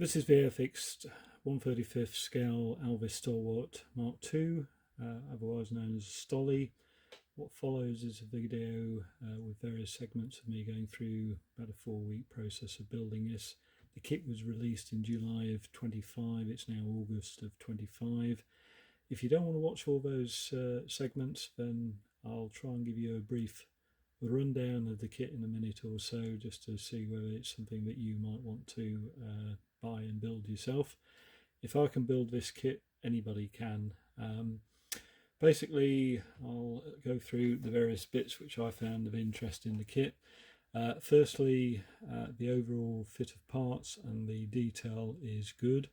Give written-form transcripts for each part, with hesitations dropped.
This is the Airfix 1/35 scale Alvis Stalwart Mark II, otherwise known as Stolly. What follows is a video with various segments of me going through about a 4-week process of building this. The kit was released in July of 25, it's now August of 25. If you don't want to watch all those segments, then I'll try and give you a brief rundown of the kit in a minute or so, just to see whether it's something that you might want to buy and build yourself. If I can build this kit, anybody can. Basically, I'll go through the various bits which I found of interest in the kit. Firstly, the overall fit of parts and the detail is good.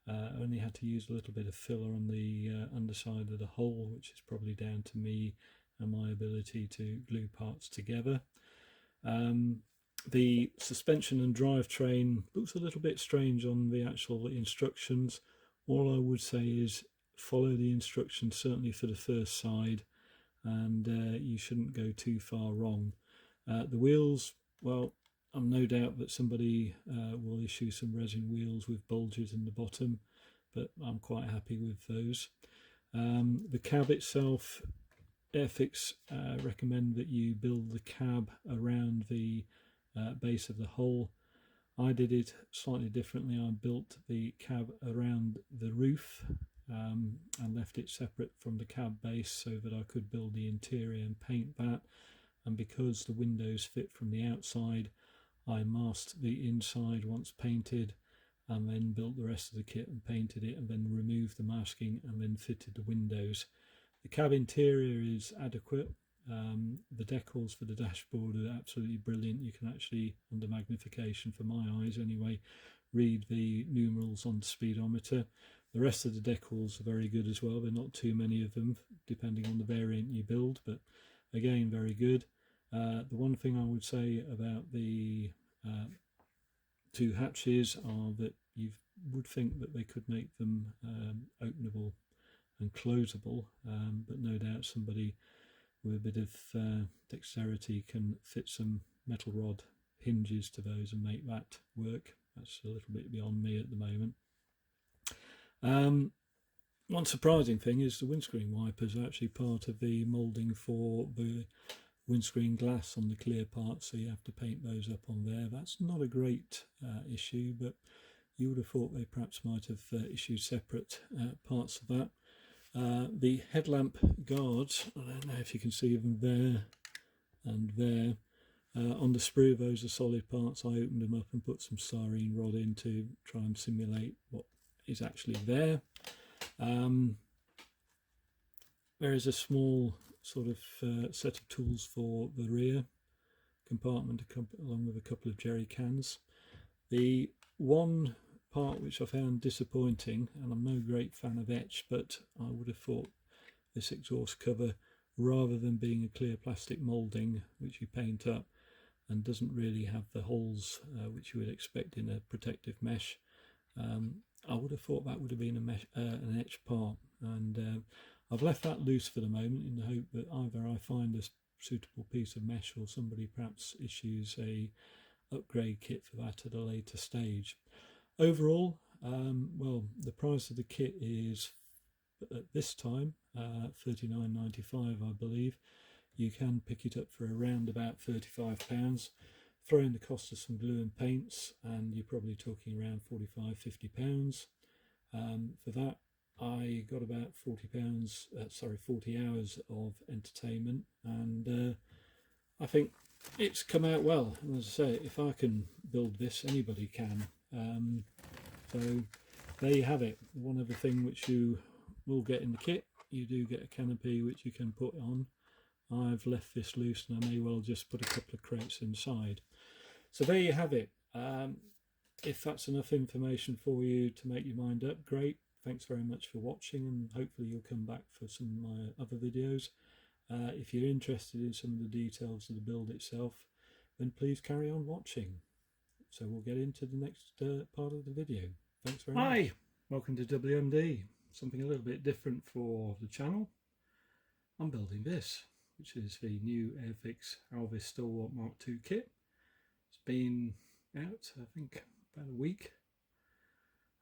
I only had to use a little bit of filler on the underside of the hull, which is probably down to me and my ability to glue parts together. The suspension and drivetrain looks a little bit strange on the actual instructions. All I would say is follow the instructions, certainly for the first side, and you shouldn't go too far wrong. The wheels, well, I'm no doubt that somebody will issue some resin wheels with bulges in the bottom, but I'm quite happy with those. The cab itself, Airfix recommend that you build the cab around the base of the hull. I did it slightly differently. I built the cab around the roof and left it separate from the cab base so that I could build the interior and paint that. And because the windows fit from the outside, I masked the inside once painted and then built the rest of the kit and painted it, and then removed the masking and then fitted the windows. The cab interior is adequate. The decals for the dashboard are absolutely brilliant. You can actually, under magnification for my eyes anyway, read the numerals on the speedometer. The rest of the decals are very good as well. There are not too many of them, depending on the variant you build, but again, very good. The one thing I would say about the two hatches are that you would think that they could make them openable and closable, but no doubt somebody with a bit of dexterity can fit some metal rod hinges to those and make that work. That's a little bit beyond me at the moment. One surprising thing is the windscreen wipers are actually part of the moulding for the windscreen glass on the clear part, so you have to paint those up on there. That's not a great issue, but you would have thought they perhaps might have issued separate parts of that. The headlamp guards, I don't know if you can see them there and there. On the sprue, those are solid parts. I opened them up and put some styrene rod in to try and simulate what is actually there. There is a small sort of set of tools for the rear compartment, along with a couple of jerry cans. The one part which I found disappointing, and I'm no great fan of etch, but I would have thought this exhaust cover, rather than being a clear plastic moulding which you paint up and doesn't really have the holes which you would expect in a protective mesh, I would have thought that would have been an etched part, and I've left that loose for the moment in the hope that either I find a suitable piece of mesh or somebody perhaps issues a upgrade kit for that at a later stage. Overall, well, the price of the kit is at this time £39.95, I believe. You can pick it up for around about £35. Throw in the cost of some glue and paints, and you're probably talking around £45–50. For that, I got about £40 hours of entertainment, and I think it's come out well. And as I say, if I can build this, anybody can. So there you have it. One other thing which you will get in the kit, you do get a canopy which you can put on. I've left this loose, and I may well just put a couple of crates inside. So there you have it. If that's enough information for you to make your mind up, great. Thanks very much for watching, and hopefully you'll come back for some of my other videos. If you're interested in some of the details of the build itself, then please carry on watching. So we'll get into the next part of the video. Thanks very much. Hi, welcome to WMD. Something a little bit different for the channel. I'm building this, which is the new Airfix Alvis Stalwart Mark II kit. It's been out, I think, about a week.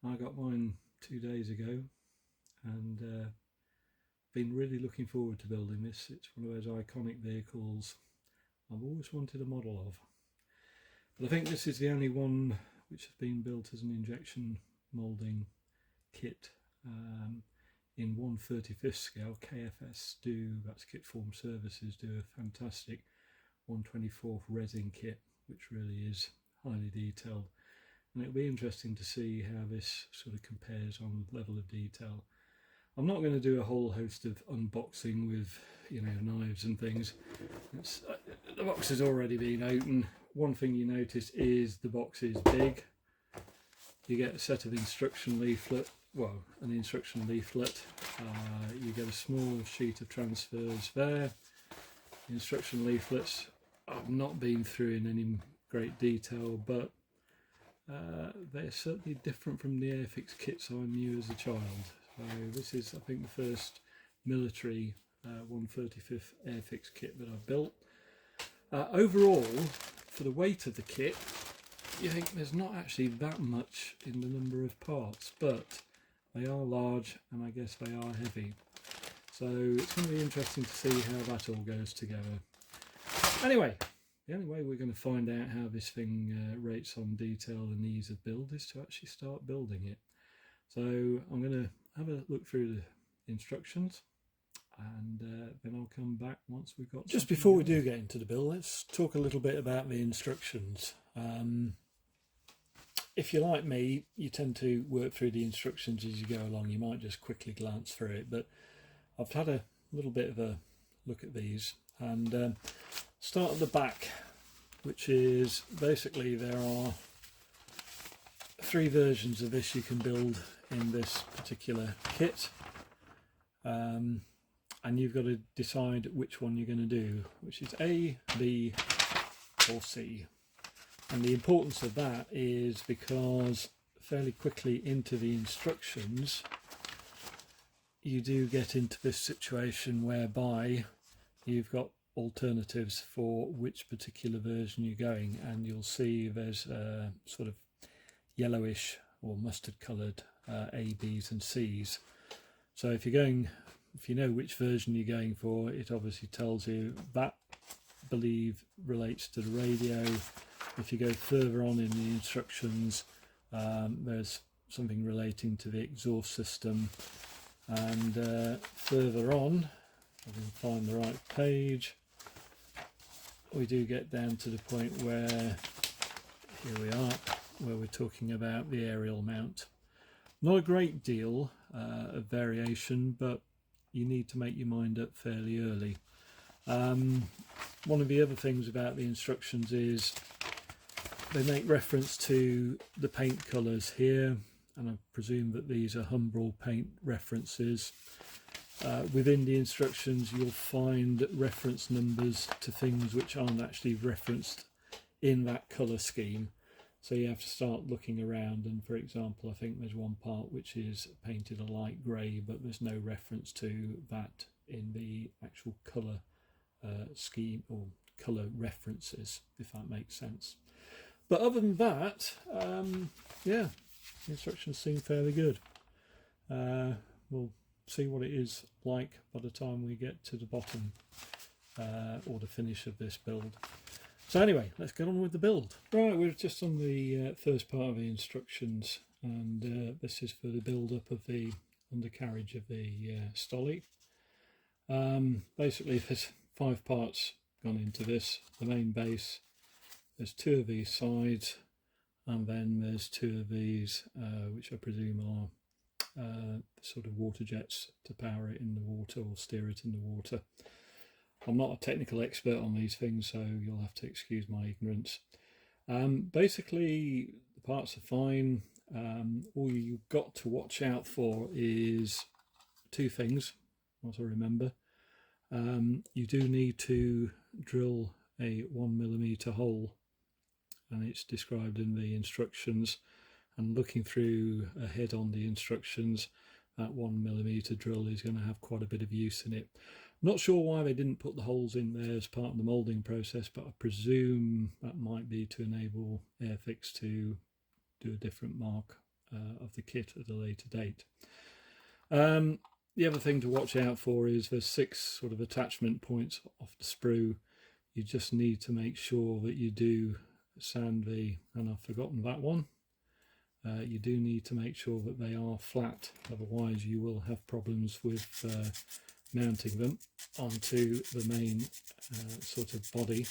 I got mine 2 days ago, and been really looking forward to building this. It's one of those iconic vehicles I've always wanted a model of. But I think this is the only one which has been built as an injection moulding kit in 1/35 scale. KFS that's Kit Form Services, do a fantastic 1/24 resin kit, which really is highly detailed. And it'll be interesting to see how this sort of compares on level of detail. I'm not going to do a whole host of unboxing with, you know, knives and things. The box has already been opened. One thing you notice is the box is big. You get a set of instruction leaflet, well, an instruction leaflet. You get a small sheet of transfers there. The instruction leaflets I've not been through in any great detail, but they're certainly different from the Airfix kits I knew as a child. So this is, I think, the first military 1/35 Airfix kit that I've built. Overall, for the weight of the kit, you think there's not actually that much in the number of parts, but they are large and I guess they are heavy. So it's going to be interesting to see how that all goes together. Anyway, the only way we're going to find out how this thing rates on detail and ease of build is to actually start building it. So I'm going to have a look through the instructions, and then I'll come back once we've got... Just before we do get into the build, let's talk a little bit about the instructions. If you're like me, you tend to work through the instructions as you go along. You might just quickly glance through it, but I've had a little bit of a look at these, and start at the back, which is basically there are 3 versions of this you can build in this particular kit, and you've got to decide which one you're going to do, which is A, B or C. And the importance of that is because fairly quickly into the instructions you do get into this situation whereby you've got alternatives for which particular version you're going, and you'll see there's sort of yellowish or mustard coloured A, B's and C's. So if you know which version you're going for, it obviously tells you that, believe, relates to the radio. If you go further on in the instructions, there's something relating to the exhaust system, and further on, I can find the right page, we do get down to the point where, here we are, where we're talking about the aerial mount. Not a great deal of variation, but you need to make your mind up fairly early. One of the other things about the instructions is they make reference to the paint colours here, and I presume that these are Humbrol paint references. Within the instructions you'll find reference numbers to things which aren't actually referenced in that colour scheme, so you have to start looking around. And for example, I think there's one part which is painted a light grey, but there's no reference to that in the actual colour scheme or colour references, if that makes sense. But other than that, yeah, the instructions seem fairly good. We'll see what it is like by the time we get to the bottom or the finish of this build. So anyway, let's get on with the build. Right, we're just on the first part of the instructions, and this is for the build up of the undercarriage of the Stolly. Basically there's 5 parts gone into this. The main base, there's 2 of these sides, and then there's 2 of these which I presume are sort of water jets to power it in the water or steer it in the water. I'm not a technical expert on these things, so you'll have to excuse my ignorance. Basically the parts are fine. All you've got to watch out for is 2 things, as I remember. You do need to drill a 1mm hole, and it's described in the instructions, and looking through ahead on the instructions, that 1mm drill is going to have quite a bit of use in it. Not sure why they didn't put the holes in there as part of the moulding process, but I presume that might be to enable Airfix to do a different mark of the kit at a later date. The other thing to watch out for is there's 6 sort of attachment points off the sprue. You just need to make sure that you do sand and I've forgotten that one. You do need to make sure that they are flat, otherwise you will have problems with mounting them onto the main sort of body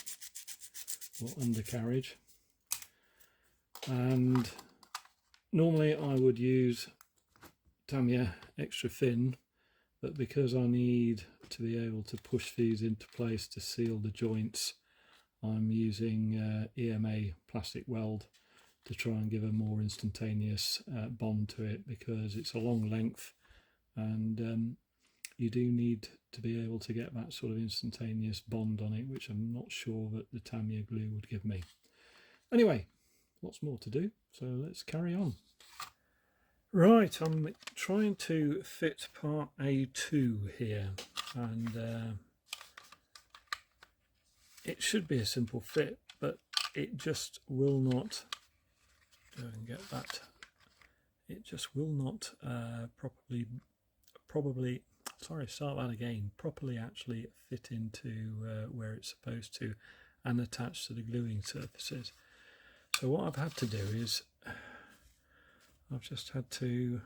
or undercarriage. And normally I would use Tamiya extra thin, but because I need to be able to push these into place to seal the joints, I'm using EMA plastic weld to try and give a more instantaneous bond to it, because it's a long length and you do need to be able to get that sort of instantaneous bond on it, which I'm not sure that the Tamiya glue would give me. Anyway, lots more to do, so let's carry on. Right, I'm trying to fit part A2 here, and it should be a simple fit, but it just will not go and get that. It just will not properly actually fit into where it's supposed to and attach to the gluing surfaces. So what I've had to do is I've just had to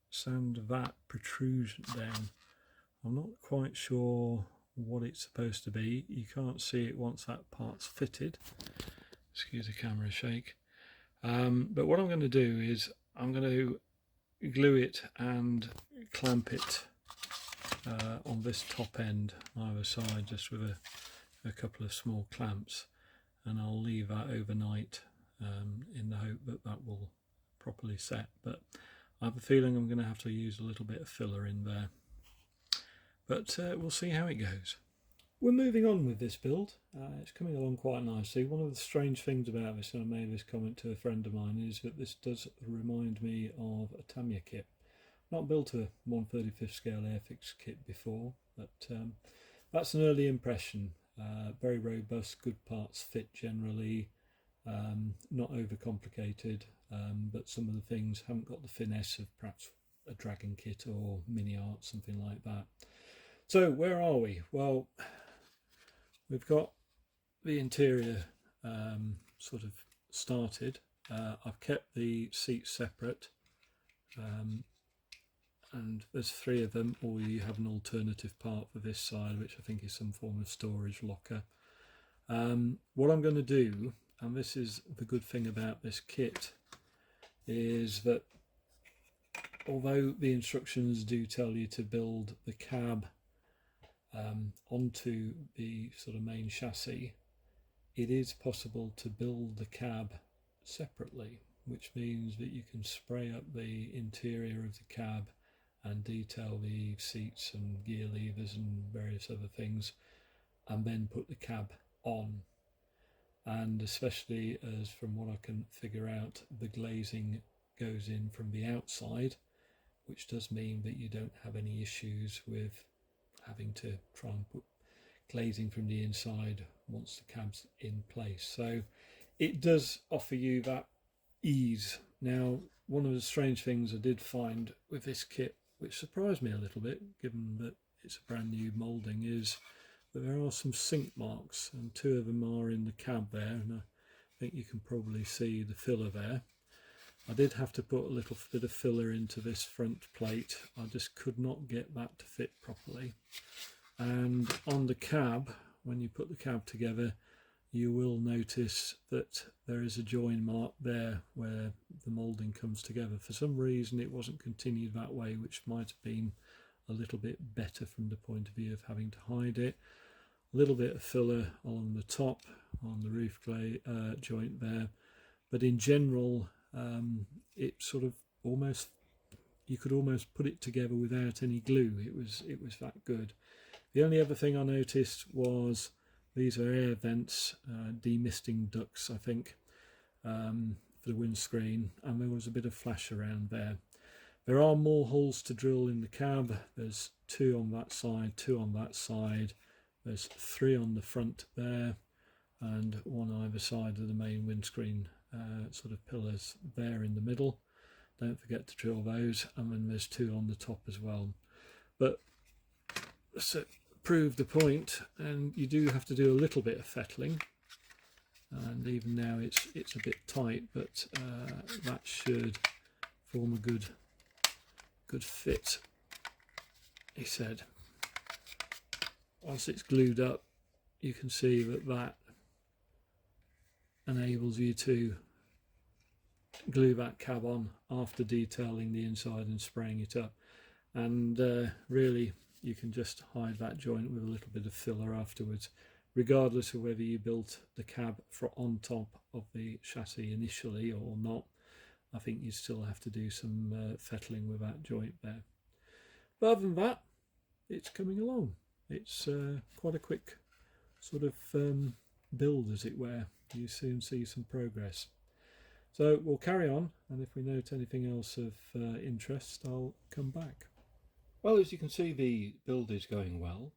sand that protrusion down. I'm not quite sure what it's supposed to be. You can't see it once that part's fitted. Excuse the camera shake. But what I'm going to do is I'm going to glue it and clamp it on this top end either side, just with a couple of small clamps, and I'll leave that overnight in the hope that that will properly set. But I have a feeling I'm going to have to use a little bit of filler in there, but we'll see how it goes. We're moving on with this build. It's coming along quite nicely. One of the strange things about this, and I made this comment to a friend of mine, is that this does remind me of a Tamiya kit. Not built a 1/35 scale Airfix kit before, but that's an early impression. Very robust, good parts fit generally, not overcomplicated, but some of the things haven't got the finesse of perhaps a Dragon kit or Mini Art, something like that. So where are we? Well, we've got the interior sort of started. I've kept the seats separate, and there's 3 of them, or you have an alternative part for this side, which I think is some form of storage locker. What I'm going to do, and this is the good thing about this kit, is that although the instructions do tell you to build the cab onto the sort of main chassis, it is possible to build the cab separately, which means that you can spray up the interior of the cab and detail the seats and gear levers and various other things, and then put the cab on. And especially as from what I can figure out, the glazing goes in from the outside, which does mean that you don't have any issues with having to try and put glazing from the inside once the cab's in place. So it does offer you that ease. Now, one of the strange things I did find with this kit, which surprised me a little bit given that it's a brand new moulding, is that there are some sink marks, and 2 of them are in the cab there, and I think you can probably see the filler there. I did have to put a little bit of filler into this front plate. I just could not get that to fit properly. And on the cab, when you put the cab together, you will notice that there is a join mark there where the moulding comes together. For some reason it wasn't continued that way, which might have been a little bit better from the point of view of having to hide it. A little bit of filler along the top on the roof joint there, but in general it sort of almost, you could almost put it together without any glue. It was that good. The only other thing I noticed was these are air vents, demisting ducts, I think, for the windscreen, and there was a bit of flash around there. There are more holes to drill in the cab. There's 2 on that side, 2 on that side. There's 3 on the front there, and 1 either side of the main windscreen sort of pillars there in the middle. Don't forget to drill those, and then there's 2 on the top as well. But to prove the point, and you do have to do a little bit of fettling, and even now it's a bit tight, but that should form a good fit, he said. Once it's glued up, you can see that enables you to glue that cab on after detailing the inside and spraying it up, and really you can just hide that joint with a little bit of filler afterwards, regardless of whether you built the cab on top of the chassis initially or not. I think you still have to do some fettling with that joint there. But other than that, it's coming along. It's quite a quick sort of build, as it were. You soon see some progress. So we'll carry on, and if we note anything else of interest, I'll come back. Well, as you can see, the build is going well.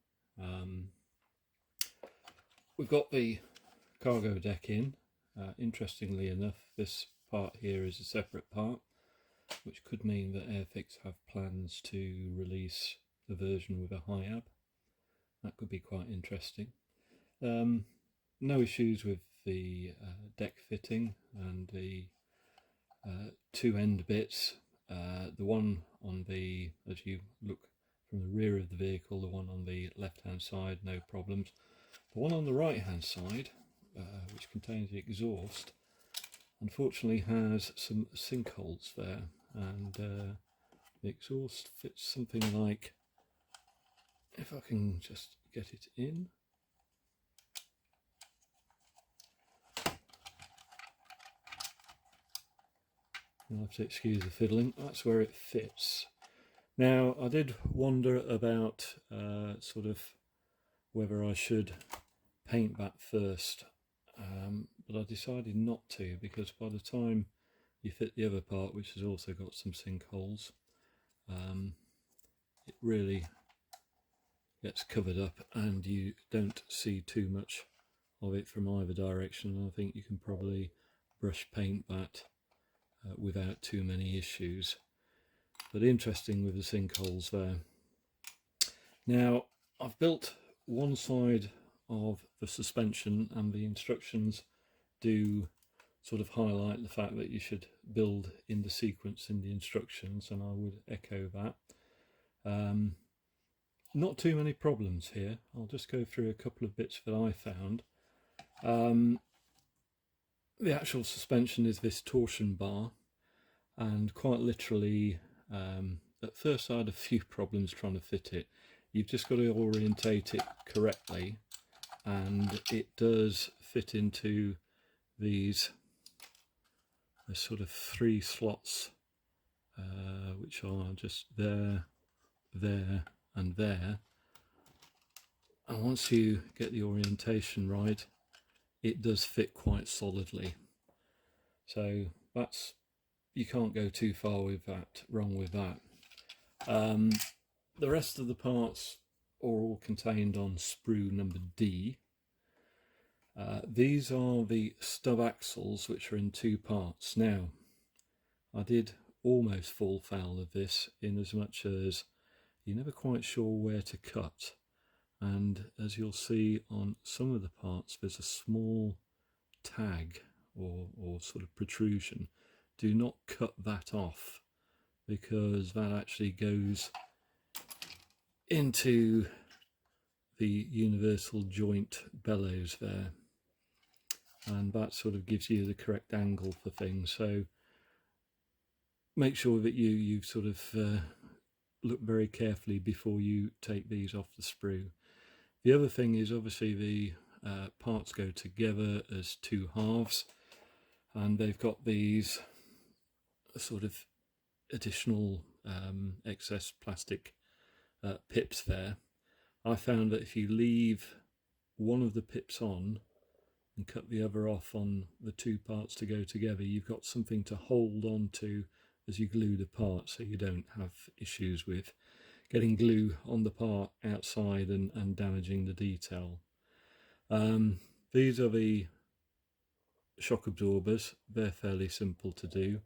We've got the cargo deck in. Interestingly enough, this part here is a separate part, which could mean that Airfix have plans to release the version with a high ab. That could be quite interesting. No issues with the deck fitting and the 2 end bits. The one on the, as you look from the rear of the vehicle, the one on the left hand side, no problems. The one on the right hand side, which contains the exhaust, unfortunately has some sinkholes there, and the exhaust fits something like, if I can just get it in, you'll have to excuse the fiddling, that's where it fits. Now, I did wonder about sort of whether I should paint that first, but I decided not to, because by the time you fit the other part, which has also got some sinkholes, it really gets covered up and you don't see too much of it from either direction. I think you can probably brush paint that without too many issues. But interesting with the sinkholes there. Now, I've built one side of the suspension, and the instructions do sort of highlight the fact that you should build in the sequence in the instructions, and I would echo that. Not too many problems here. I'll just go through a couple of bits that I found. The actual suspension is this torsion bar, and quite literally at first I had a few problems trying to fit it. You've just got to orientate it correctly, and it does fit into these sort of 3 slots, which are just there, there and there. And once you get the orientation right, it does fit quite solidly. So that's, you can't go too far with that, wrong with that. The rest of the parts are all contained on sprue number D. These are the stub axles, which are in 2 parts. Now, I did almost fall foul of this, in as much as you're never quite sure where to cut, and as you'll see on some of the parts, there's a small tag or sort of protrusion. Do not cut that off, because that actually goes into the universal joint bellows there, and that sort of gives you the correct angle for things. So make sure that you sort of look very carefully before you take these off the sprue. The other thing is, obviously the parts go together as 2 halves, and they've got these sort of additional excess plastic pips there. I found that if you leave one of the pips on and cut the other off on the 2 parts to go together, you've got something to hold on to as you glue the part, so you don't have issues with getting glue on the part outside and damaging the detail. These are the shock absorbers. They're fairly simple to do.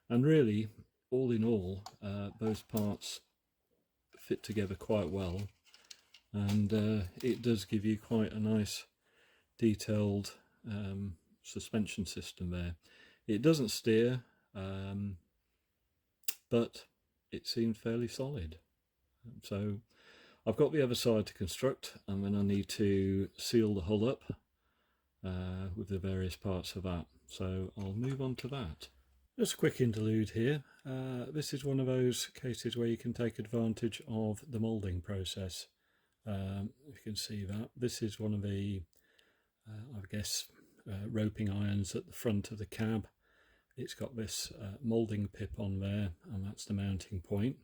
And really, all in all, those parts fit together quite well, and it does give you quite a nice detailed suspension system there. It doesn't steer, but it seemed fairly solid. So I've got the other side to construct, and then I need to seal the hull up with the various parts of that. So I'll move on to that. Just a quick interlude here. This is one of those cases where you can take advantage of the moulding process. You can see that. This is one of the, I guess, roping irons at the front of the cab. It's got this moulding pip on there, and that's the mounting point.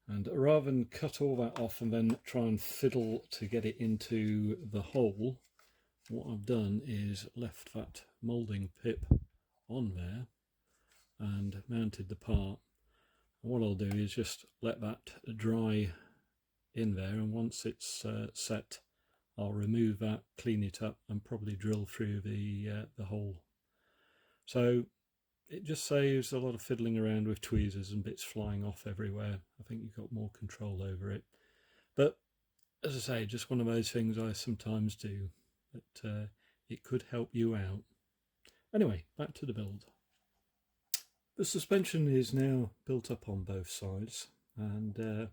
And rather than cut all that off and then try and fiddle to get it into the hole, what I've done is left that moulding pip on there and mounted the part. And what I'll do is just let that dry in there, and once it's set, I'll remove that, clean it up, and probably drill through the hole. So it just saves a lot of fiddling around with tweezers and bits flying off everywhere. I think you've got more control over it. But as I say, just one of those things I sometimes do, that it could help you out. Anyway, back to the build. The suspension is now built up on both sides, and I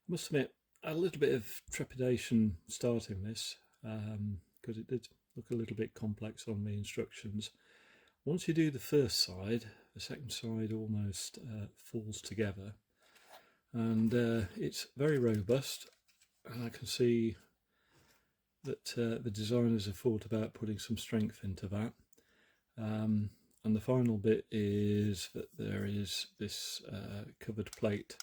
must admit, a little bit of trepidation starting this, because it did look a little bit complex on the instructions. Once you do the first side, the second side almost falls together, and it's very robust, and I can see that the designers have thought about putting some strength into that. And the final bit is that there is this covered plate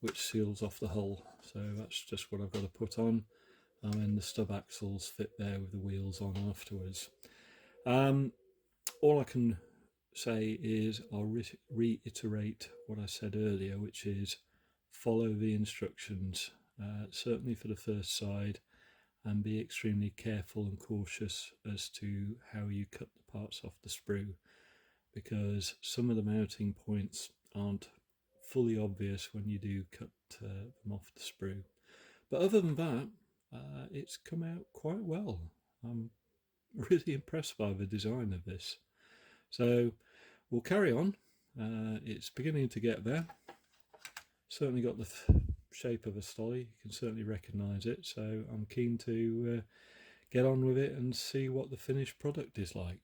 which seals off the hull, so that's just what I've got to put on, and then the stub axles fit there with the wheels on afterwards. All I can say is I'll reiterate what I said earlier, which is follow the instructions, certainly for the first side, and be extremely careful and cautious as to how you cut the parts off the sprue, because some of the mounting points aren't fully obvious when you do cut them off the sprue. But other than that, it's come out quite well. I'm really impressed by the design of this. So we'll carry on. It's beginning to get there. Certainly got the shape of a stolly, you can certainly recognise it, so I'm keen to get on with it and see what the finished product is like.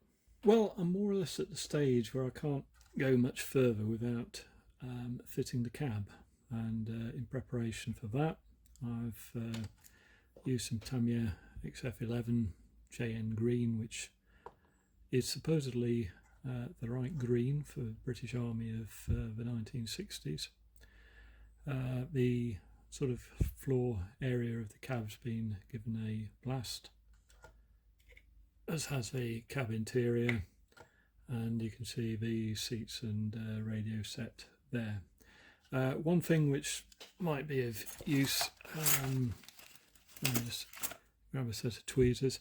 Well, I'm more or less at the stage where I can't go much further without fitting the cab, and in preparation for that I've used some Tamiya XF11 JN green, which is supposedly the right green for the British Army of the 1960s. The sort of floor area of the cab's been given a blast, as has the cab interior, and you can see the seats and radio set there. One thing which might be of use, let me just grab a set of tweezers.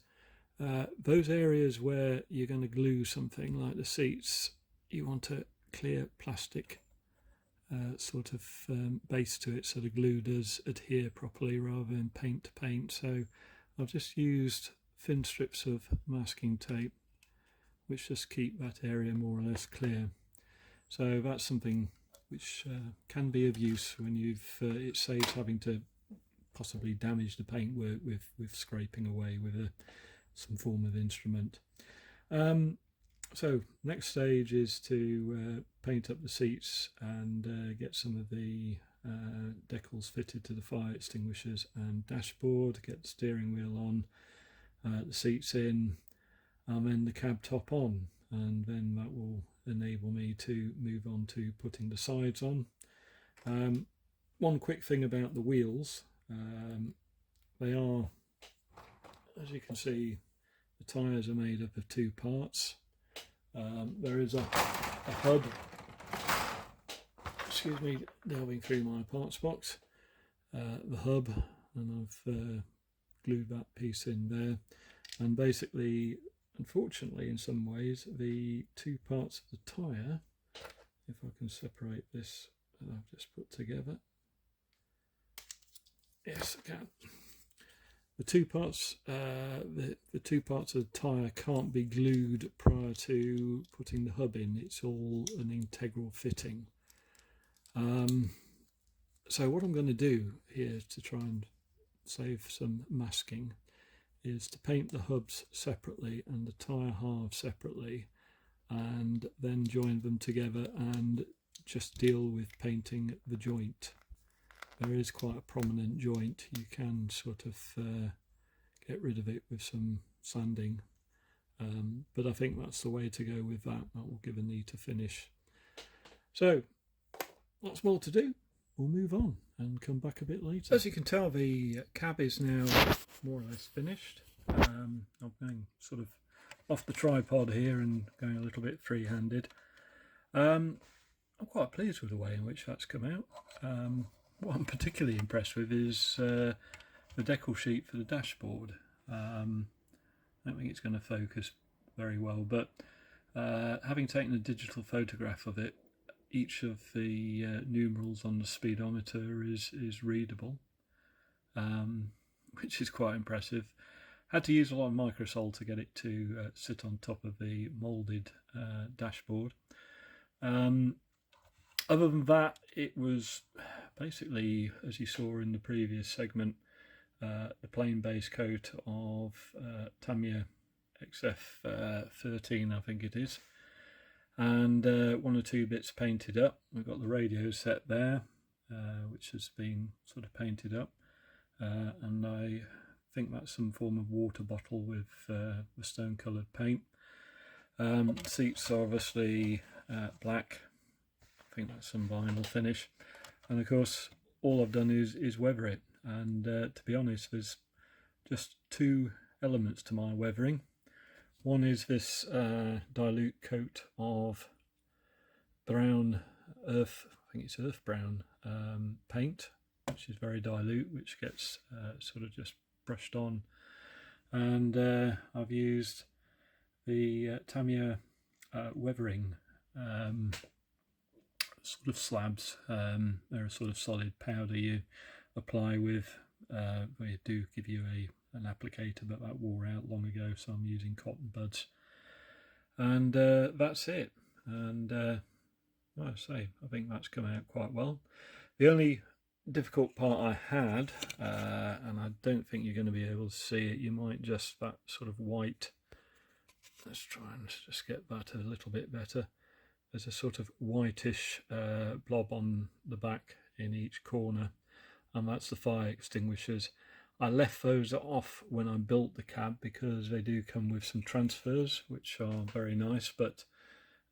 Those areas where you're going to glue something like the seats, you want a clear plastic sort of base to it, so the glue does adhere properly rather than paint to paint. So I've just used thin strips of masking tape which just keep that area more or less clear. So that's something which can be of use when it saves having to possibly damage the paintwork with scraping away with some form of instrument. So next stage is to paint up the seats and get some of the decals fitted to the fire extinguishers and dashboard, get the steering wheel on, the seats in, and then the cab top on, and then that will enable me to move on to putting the sides on. One quick thing about the wheels, they are, as you can see, the tyres are made up of two parts. There is a hub, excuse me, delving through my parts box, the hub, and I've glued that piece in there, and basically, unfortunately in some ways, the two parts of the tyre if I can separate this that I've just put together. Yes, I can. The two parts, the two parts of the tyre can't be glued prior to putting the hub in. It's all an integral fitting. So what I'm going to do here to try and save some masking is to paint the hubs separately and the tyre halves separately, and then join them together and just deal with painting the joint. There is quite a prominent joint. You can sort of get rid of it with some sanding, but I think that's the way to go with that. That will give a neater finish. So lots more to do. We'll move on and come back a bit later. As you can tell, the cab is now more or less finished. I'm going sort of off the tripod here and going a little bit free-handed. I'm quite pleased with the way in which that's come out. What I'm particularly impressed with is the decal sheet for the dashboard. I don't think it's going to focus very well, but having taken a digital photograph of it, each of the numerals on the speedometer is readable, which is quite impressive. Had to use a lot of microsol to get it to sit on top of the moulded dashboard. Other than that, it was basically, as you saw in the previous segment, the plain base coat of Tamiya XF13, I think it is, and one or two bits painted up. We've got the radio set there, which has been sort of painted up, and I think that's some form of water bottle with the stone coloured paint. Seats are obviously black. I think that's some vinyl finish, and of course all I've done is weather it, and to be honest, there's just two elements to my weathering. One is this dilute coat of brown earth, I think it's earth brown paint, which is very dilute, which gets sort of just brushed on, and I've used the Tamiya weathering sort of slabs. They're a sort of solid powder you apply with. They do give you an applicator, but that wore out long ago, so I'm using cotton buds, and that's it. And like I say, I think that's come out quite well. The only difficult part I had, and I don't think you're going to be able to see it, you might just, that sort of white, let's try and just get that a little bit better. There's a sort of whitish blob on the back in each corner, and that's the fire extinguishers. I left those off when I built the cab because they do come with some transfers, which are very nice, but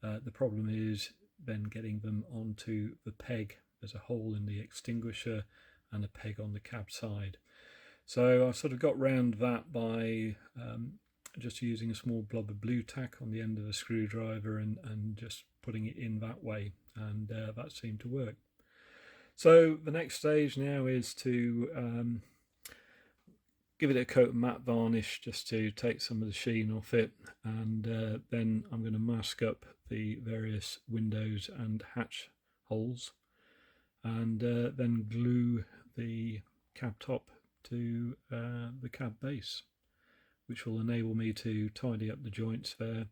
the problem is then getting them onto the peg. There's a hole in the extinguisher and a peg on the cab side. So I sort of got round that by just using a small blob of blue tack on the end of a screwdriver and just putting it in that way, and that seemed to work. So the next stage now is to give it a coat of matte varnish just to take some of the sheen off it, and then I'm going to mask up the various windows and hatch holes, and then glue the cab top to the cab base, which will enable me to tidy up the joints there.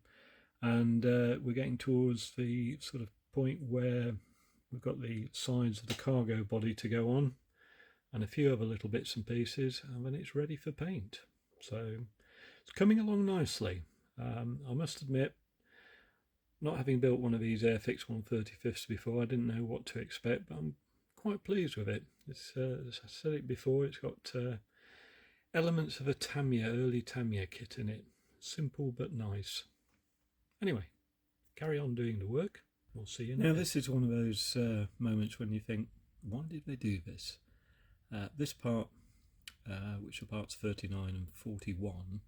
And we're getting towards the sort of point where we've got the sides of the cargo body to go on, and a few other little bits and pieces, and then it's ready for paint. So it's coming along nicely. I must admit, not having built one of these Airfix 135s before, I didn't know what to expect, but I'm quite pleased with it. It's, as I said it before, it's got elements of a Tamiya, early Tamiya kit in it. Simple but nice. Anyway, carry on doing the work. We'll see you now. This is one of those moments when you think, why did they do this? This part, which are parts 39 and 41,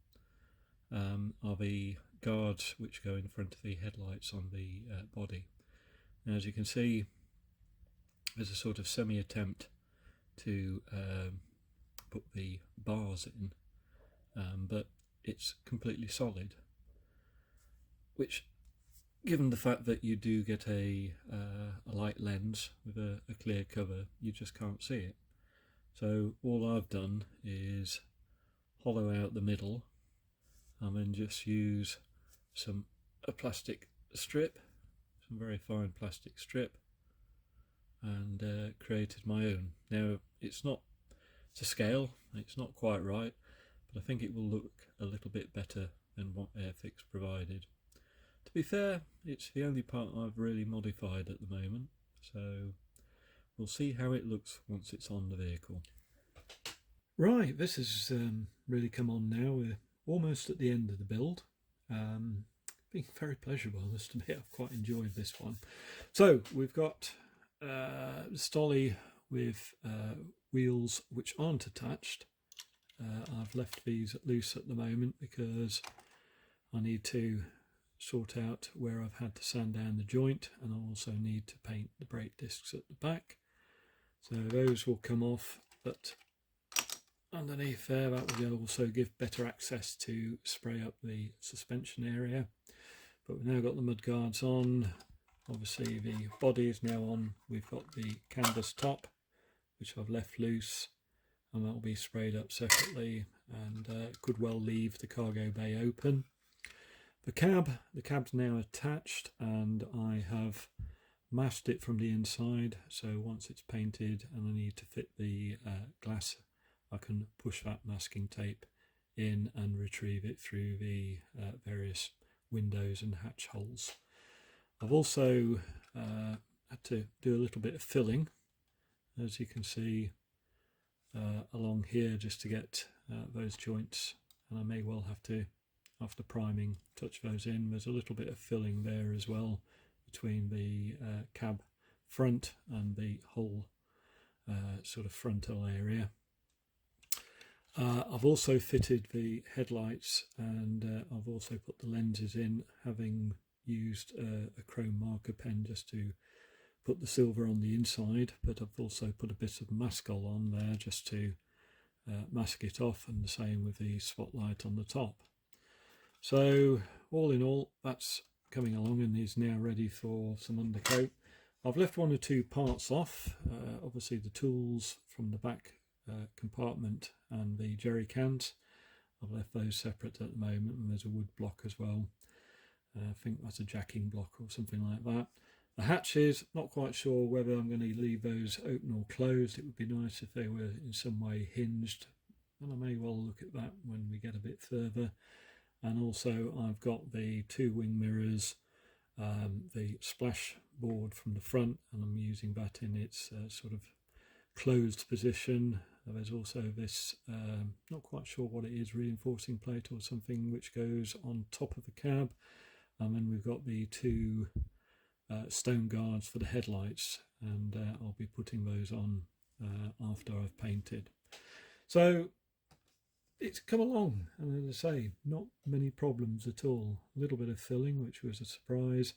are the guards which go in front of the headlights on the body. Now, as you can see, there's a sort of semi-attempt to put the bars in, but it's completely solid, which given the fact that you do get a light lens with a clear cover, you just can't see it. So all I've done is hollow out the middle and then just use a plastic strip, some very fine plastic strip, and created my own. Now it's to scale, it's not quite right, but I think it will look a little bit better than what Airfix provided. To be fair, it's the only part I've really modified at the moment, so we'll see how it looks once it's on the vehicle. Right, this has really come on now. We're almost at the end of the build. Being very pleasurable, I must admit. I've quite enjoyed this one. So we've got Stolly with wheels which aren't attached. I've left these loose at the moment because I need to sort out where I've had to sand down the joint, and I also need to paint the brake discs at the back. So those will come off, but underneath there that will also give better access to spray up the suspension area. But we've now got the mud guards on. Obviously the body is now on. We've got the canvas top, which I've left loose, and that will be sprayed up separately, and could well leave the cargo bay open. The cab's now attached, and I have masked it from the inside, so once it's painted and I need to fit the glass, I can push that masking tape in and retrieve it through the various windows and hatch holes. I've also had to do a little bit of filling, as you can see along here, just to get those joints, and I may well have to, after priming, touch those in. There's a little bit of filling there as well between the cab front and the whole sort of frontal area. I've also fitted the headlights, and I've also put the lenses in, having used a chrome marker pen just to put the silver on the inside, but I've also put a bit of Maskol on there just to mask it off, and the same with the spotlight on the top. So all in all, that's coming along and is now ready for some undercoat. I've left one or two parts off, obviously the tools from the back compartment and the jerry cans. I've left those separate at the moment, and there's a wood block as well. I think that's a jacking block or something like that. The hatches, not quite sure whether I'm going to leave those open or closed. It would be nice if they were in some way hinged, and I may well look at that when we get a bit further. And also I've got the two wing mirrors, the splash board from the front, and I'm using that in its sort of closed position. There's also this, not quite sure what it is, reinforcing plate or something, which goes on top of the cab. And then we've got the two stone guards for the headlights, and I'll be putting those on after I've painted. So it's come along, and as I say, not many problems at all. A little bit of filling, which was a surprise.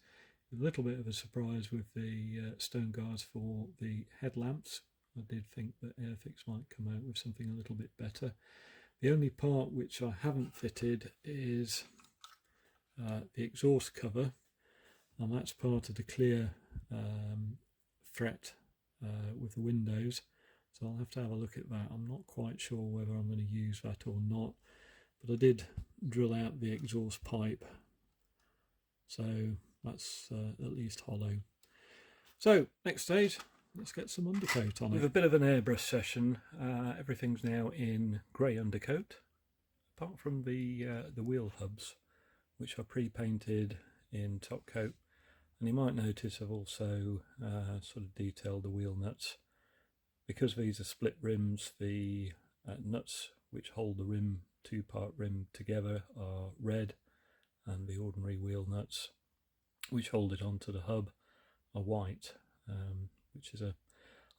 A little bit of a surprise with the stone guards for the headlamps. I did think that Airfix might come out with something a little bit better. The only part which I haven't fitted is the exhaust cover, and that's part of the clear threat with the windows. So I'll have to have a look at that. I'm not quite sure whether I'm going to use that or not, but I did drill out the exhaust pipe, so that's at least hollow. So next stage, let's get some undercoat on it. With a bit of an airbrush session, everything's now in grey undercoat, apart from the wheel hubs, which are pre-painted in top coat. And you might notice I've also sort of detailed the wheel nuts. Because these are split rims, the nuts which hold the rim, two-part rim together, are red, and the ordinary wheel nuts which hold it onto the hub are white, which is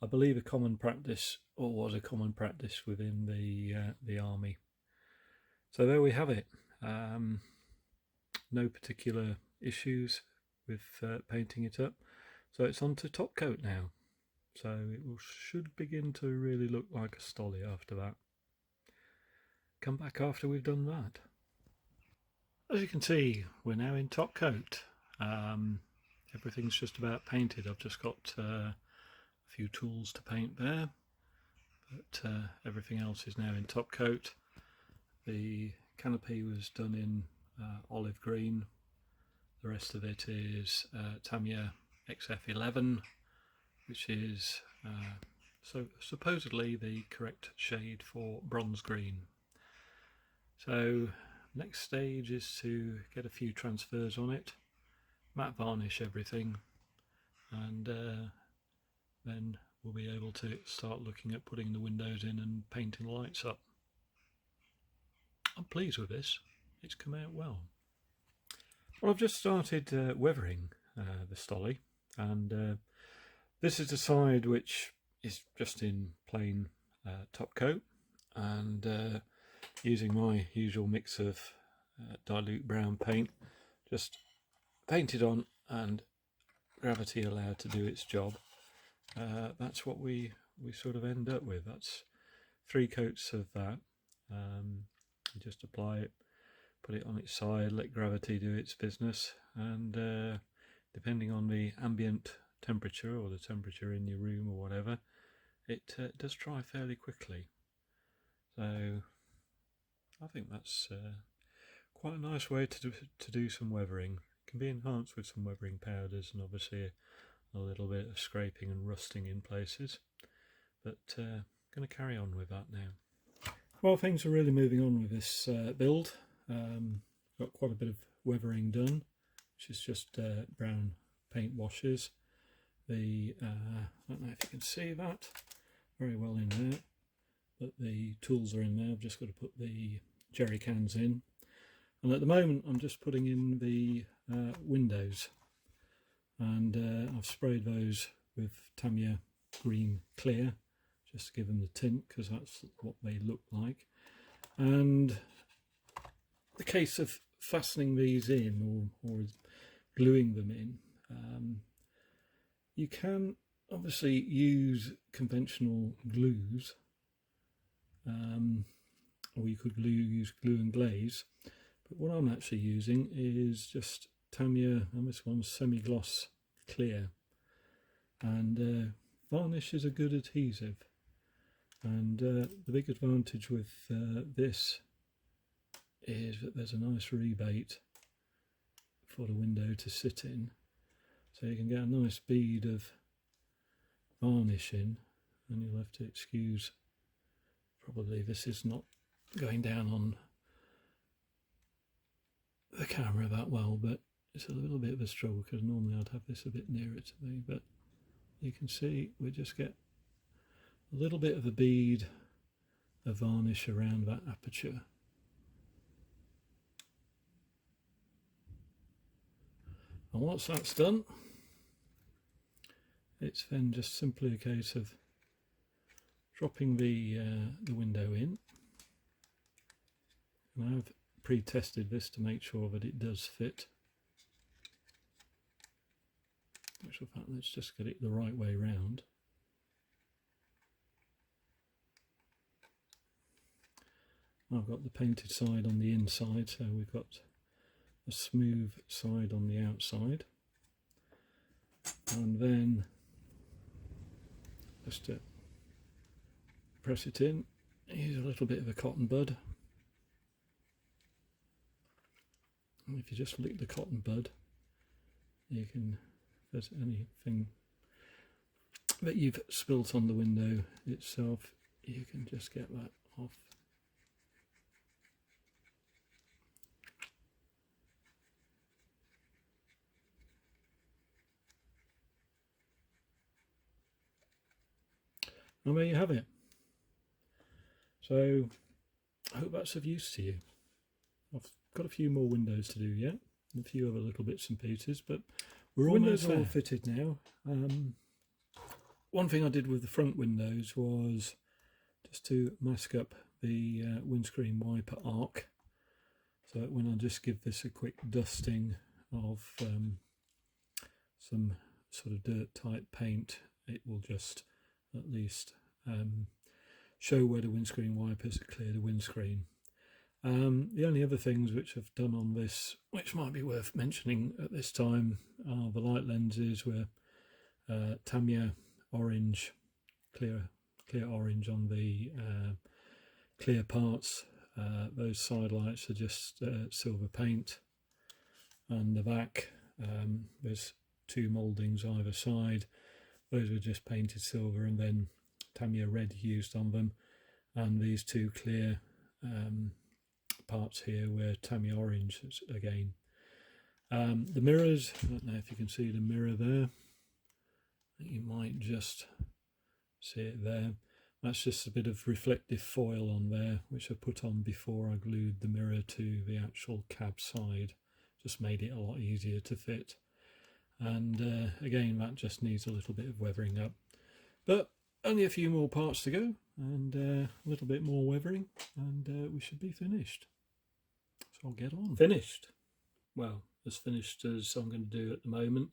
I believe a common practice, or was a common practice within the army. So there we have it. No particular issues with painting it up. So it's on to top coat now. So it should begin to really look like a Stolly after that. Come back after we've done that. As you can see, we're now in top coat. Everything's just about painted. I've just got a few tools to paint there, but everything else is now in top coat. The canopy was done in olive green. The rest of it is Tamiya XF11, which is so supposedly the correct shade for bronze green. So next stage is to get a few transfers on it, matte varnish everything, and then we'll be able to start looking at putting the windows in and painting lights up. I'm pleased with this, it's come out well. Well, I've just started weathering the Stolly, and this is the side which is just in plain top coat, and using my usual mix of dilute brown paint, just painted on and gravity allowed to do its job. That's what we sort of end up with. That's 3 coats of that. You just apply it, put it on its side, let gravity do its business, and depending on the ambient temperature or the temperature in your room or whatever, it does dry fairly quickly. So I think that's quite a nice way to do some weathering. It can be enhanced with some weathering powders and obviously a little bit of scraping and rusting in places, but going to carry on with that now. Well, things are really moving on with this build. Got quite a bit of weathering done, which is just brown paint washes. I don't know if you can see that very well in there, but the tools are in there. I've just got to put the jerry cans in, and at the moment I'm just putting in the windows, and I've sprayed those with Tamiya green clear just to give them the tint, because that's what they look like. And the case of fastening these in or gluing them in, you can obviously use conventional glues, or you could use glue and glaze, but what I'm actually using is just Tamiya, and this one's semi-gloss clear, and varnish is a good adhesive. And the big advantage with this is that there's a nice rebate for the window to sit in, so you can get a nice bead of varnish in, and you'll have to excuse, probably this is not going down on the camera that well, but it's a little bit of a struggle because normally I'd have this a bit nearer to me, but you can see we just get a little bit of a bead of varnish around that aperture. And once that's done, it's then just simply a case of dropping the window in. And I've pre-tested this to make sure that it does fit. In actual fact, let's just get it the right way round. I've got the painted side on the inside, so we've got a smooth side on the outside, and then just to press it in, use a little bit of a cotton bud, and if you just lick the cotton bud, you can, if there's anything that you've spilt on the window itself, you can just get that off. And there you have it. So I hope that's of use to you. I've got a few more windows to do yet, and a few other little bits and pieces, but we're almost all fitted now. One thing I did with the front windows was just to mask up the windscreen wiper arc, so that when I just give this a quick dusting of some sort of dirt type paint, it will just at least show where the windscreen wipers clear the windscreen. The only other things which I've done on this, which might be worth mentioning at this time, are the light lenses were Tamiya orange, clear orange on the clear parts. Those side lights are just silver paint, and the back there's two mouldings either side. Those were just painted silver, and then Tamiya red used on them, and these two clear parts here were Tamiya orange again. The mirrors, I don't know if you can see the mirror there, you might just see it there. That's just a bit of reflective foil on there, which I put on before I glued the mirror to the actual cab side. Just made it a lot easier to fit. And again, that just needs a little bit of weathering up. But only a few more parts to go, and a little bit more weathering, and we should be finished. So I'll get on. Finished. Well, as finished as I'm going to do at the moment.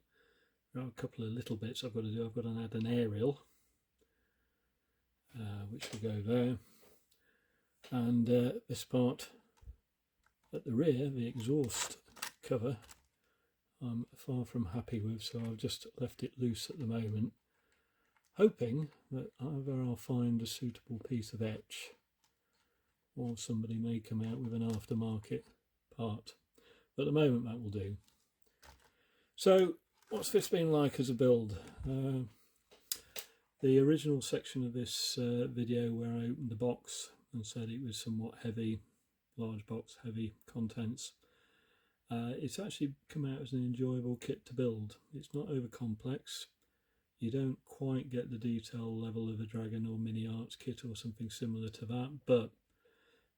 There are a couple of little bits I've got to do. I've got to add an aerial, which will go there, and this part at the rear, the exhaust cover, I'm far from happy with, so I've just left it loose at the moment, hoping that either I'll find a suitable piece of etch or somebody may come out with an aftermarket part. But at the moment that will do. So what's this been like as a build? The original section of this video where I opened the box and said it was somewhat heavy, large box, heavy contents, it's actually come out as an enjoyable kit to build. It's not over complex. You don't quite get the detail level of a Dragon or Mini Arts kit or something similar to that, but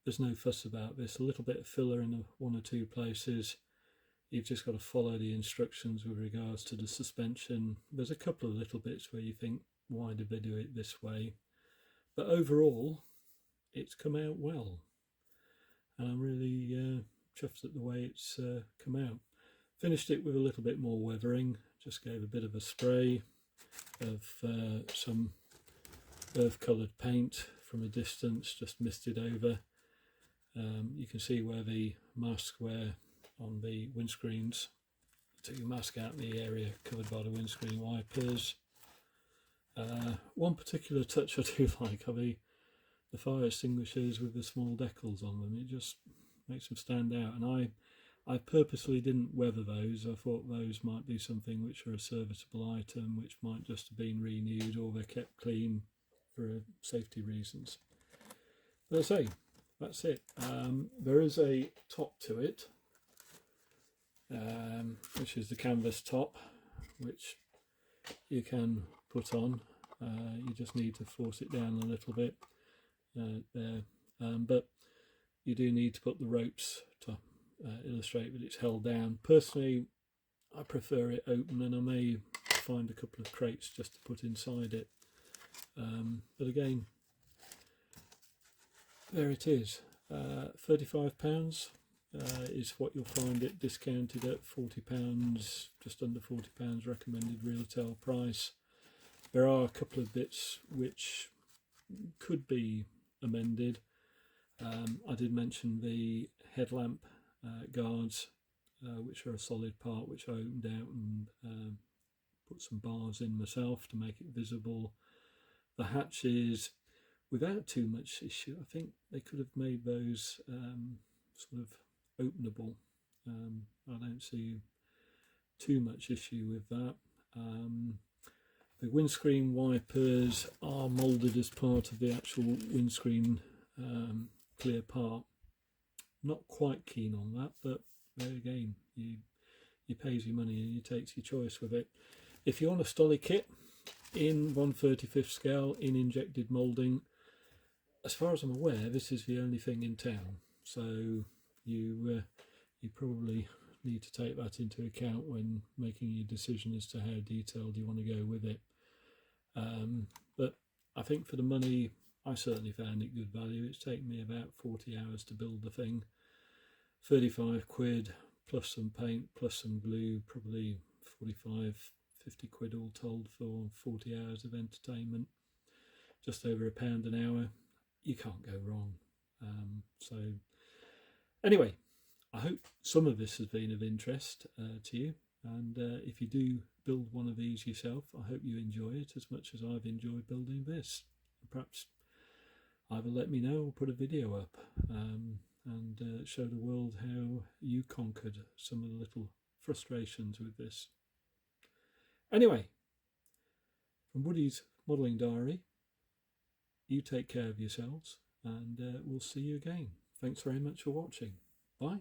there's no fuss about this. A little bit of filler in one or two places. You've just got to follow the instructions with regards to the suspension. There's a couple of little bits where you think, why did they do it this way? But overall, it's come out well. And I'm really chuffed at the way it's come out. Finished it with a little bit more weathering. Just gave a bit of a spray of some earth-coloured paint from a distance, just misted over. You can see where the masks were on the windscreens to mask out the area covered by the windscreen wipers. One particular touch I do like are the fire extinguishers with the small decals on them. It just makes them stand out, and I purposely didn't weather those. I thought those might be something which are a serviceable item, which might just have been renewed or they're kept clean for safety reasons. But I say, that's it. There is a top to it, which is the canvas top, which you can put on. You just need to force it down a little bit there, but you do need to put the ropes to illustrate that it's held down. Personally, I prefer it open, and I may find a couple of crates just to put inside it. But again, there it is. £35 is what you'll find it discounted at. £40, just under £40 recommended retail price. There are a couple of bits which could be amended. I did mention the headlamp guards, which are a solid part, which I opened out and put some bars in myself to make it visible. The hatches, without too much issue, I think they could have made those sort of openable. I don't see too much issue with that. The windscreen wipers are moulded as part of the actual windscreen clear part. Not quite keen on that, but there again, you pays your money and you takes your choice with it. If you want a Stolly kit in 1/35 scale in injected moulding, as far as I'm aware, this is the only thing in town. So you probably need to take that into account when making your decision as to how detailed you want to go with it. But I think for the money, I certainly found it good value. It's taken me about 40 hours to build the thing. 35 quid plus some paint plus some glue, probably 45-50 quid all told for 40 hours of entertainment. Just over £1 an hour. You can't go wrong. So Anyway, I hope some of this has been of interest to you, and if you do build one of these yourself, I hope you enjoy it as much as I've enjoyed building this. Perhaps either let me know or put a video up and show the world how you conquered some of the little frustrations with this. Anyway, from Woody's Modelling Diary, you take care of yourselves, and we'll see you again. Thanks very much for watching. Bye.